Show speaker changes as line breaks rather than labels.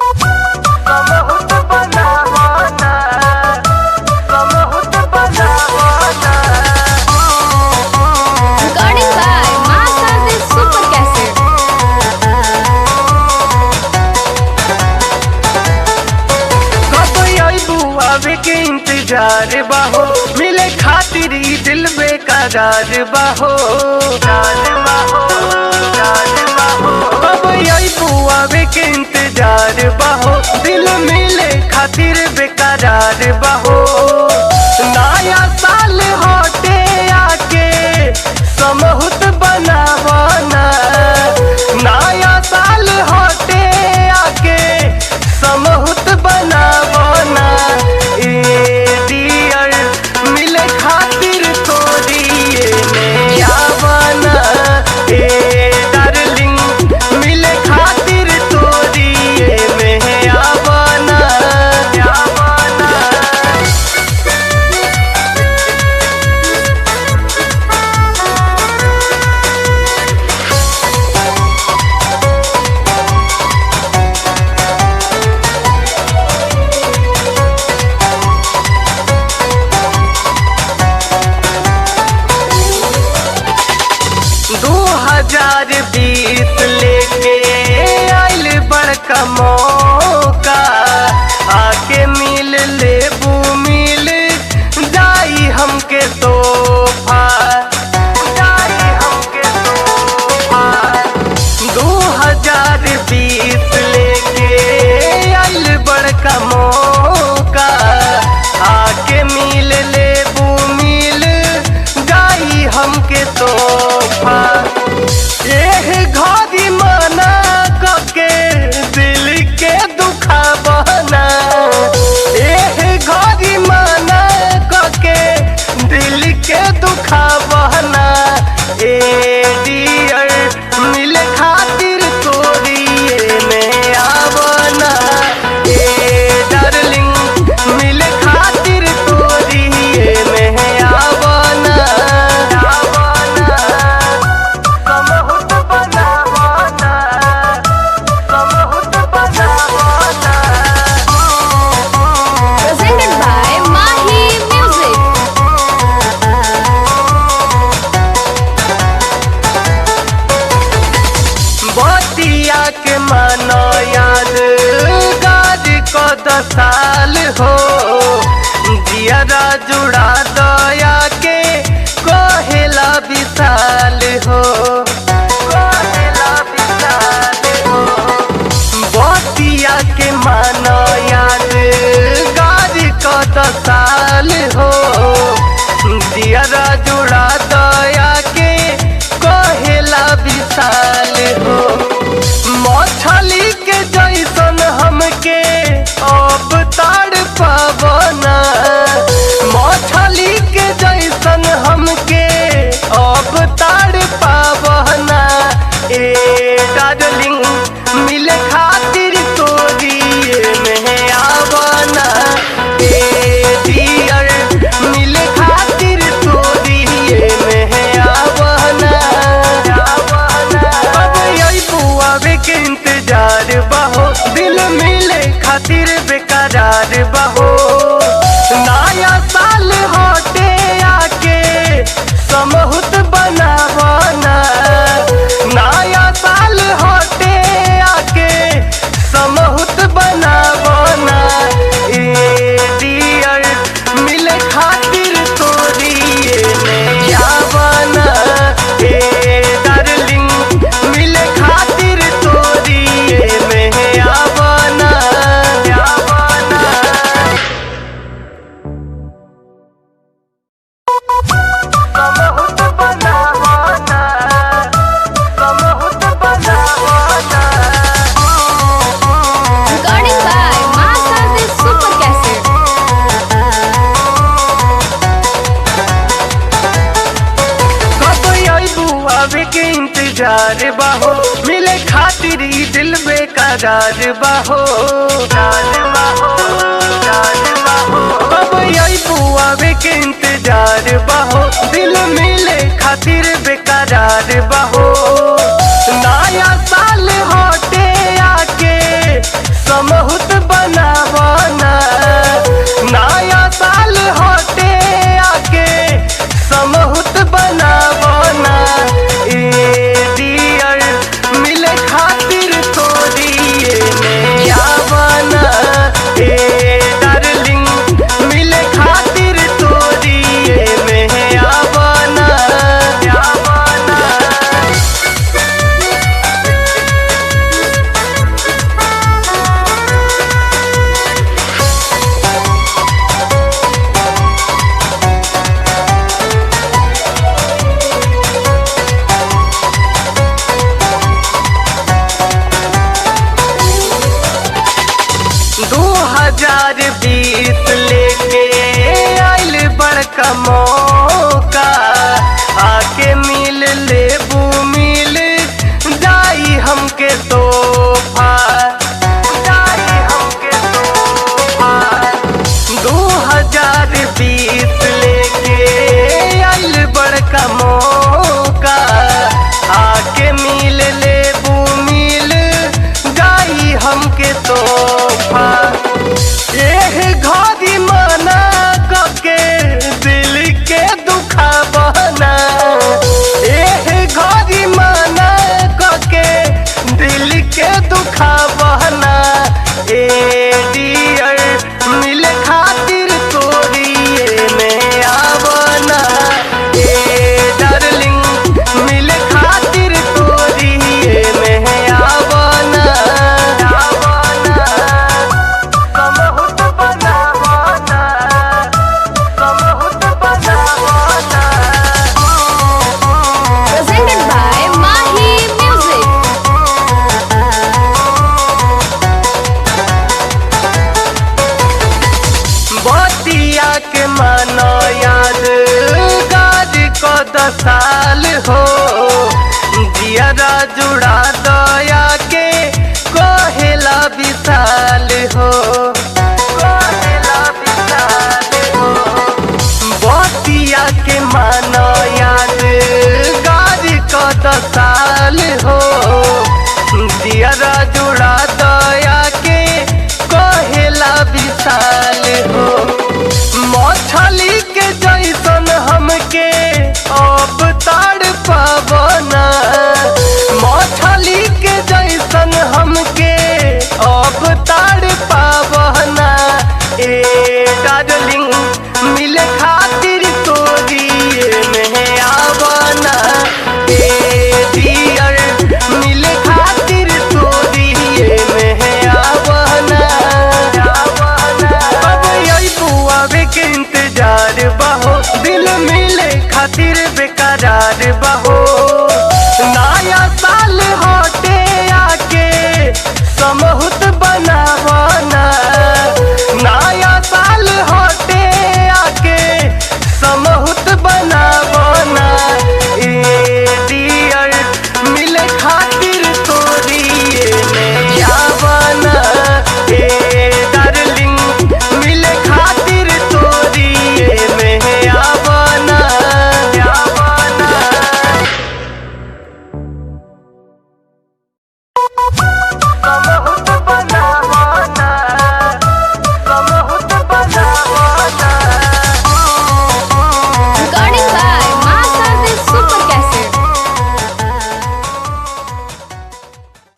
समहुत बनावना, समहुत बनावना।
Recording by Master Super Cassette.
कब आइबू आवे के इंतजार बाहो, मिले खातिर ई दिल बेकरार बाहो, कब आइबू आवे के इंतजार बाहो, दिल मिले खातिर बेकरार बाहो। नया साल होते आके समहुत बनावना, नया साल होते आके समहुत बनावना। ए डियर मिले खातिर तोरी में आवना, ए डार्लिंग मिले खातिर तोरी में आवना, आवना। दो 2020 लेके आइल बड़का मौका, आके मिल लेबू मिल जाई हमके तोहफा, जाई हमके तोहफा। 2020 लेके आइल बड़का मौका, आके मिल लेबू मिल जाई हमके तोहफा। एह घड़ी मना कके दिल के दुखावना, एह घड़ी मना कके दिल के दुखावना। ए डियर मिले खातिर तोरी में आवना, ए डार्लिंग मिले खातिर तोरी में आवना, आवना। समहुत बनावना, समहुत बनावना।
Presented by Mahi Music.
बतिया के मानो याद गाज को 10 साल हो, जियरा जुड़ा दया के कहेला विशाल हो, कहेला विशाल हो। बतिया के मानो याद गाज को 10 साल हो, जियरा जुड़ा दया के कहेला विशाल हो। मछली के जैसन हमके अब ताड़ पावना, मछली के जैसन हमके अब ताड़ पावना। ए डार्लिंग मिले खातिर तोरी में आवना, ए डियर मिले खातिर तोरी में आवना, आवना। कब आइबू आवे के इंतजार बाहो, दिल मिले खातिर बेकरार बाहो। नया साल होते आके समहुत बनावना, नया साल होते आके समहुत बनावना। ए डियर मिले खातिर तोरी में आवना, ए डार्लिंग मिले खातिर तोरी में आवना, आवना। समहुत बनावना, समहुत बनावना।
Recording by Master Super Cassette.
कब आइबू आवे के इंतजार बाहो, मिले खातिर ई दिल बेकरार बाहो, कब आइबू आवे के इंतजार बाहो, दिल मिले खातिर बेकरार बाहो। नया साल होते आके समहुत बनावना, नया साल होते आके समहुत बनावना। ए डियर मिले खातिर तोरी में आवना, ए डार्लिंग मिले खातिर तोरी में आवना, आवना। दो 2020 लेके आइल बड़का मौका, आके मिल लेबू मिल जाई हमके तोहफा, जाई हमके तोहफा। 2020 लेके आइल बड़का मौका, आके मिल लेबू मिल जाई हमके तोहफा। एह घड़ी मना कके दिल के दुखावना, एह घड़ी मना कके दिल के दुखावना। ए डियर मिले खातिर तोरी में आवना, ए डार्लिंग मिले खातिर तोरी में आवना, आवना। समहुत बनावना, समहुत बनावना।
Presented by Mahi Music.
बतिया के मानो याद गाड़ी को 10 साल हो, जियरा जुड़ा दया के कहेला विशाल हो, कहेला विशाल हो। बतिया के मानो याद गाड़ी को 10 साल हो, जियरा जुड़ा दया के कहेला विशाल हो। मछली के जैसन हमके अब ताड़ पावना, मछली के जैसन हमके अब ताड़ पावना। ए डार्लिंग मिले खातिर तोरी में आवना, ए डियर मिले खातिर तोरी में आवना, आवना। अब अइबू आवे के इंतजार बहो, दिल मिले खातिर बेकरार बहो। नया साल होते आके समहुत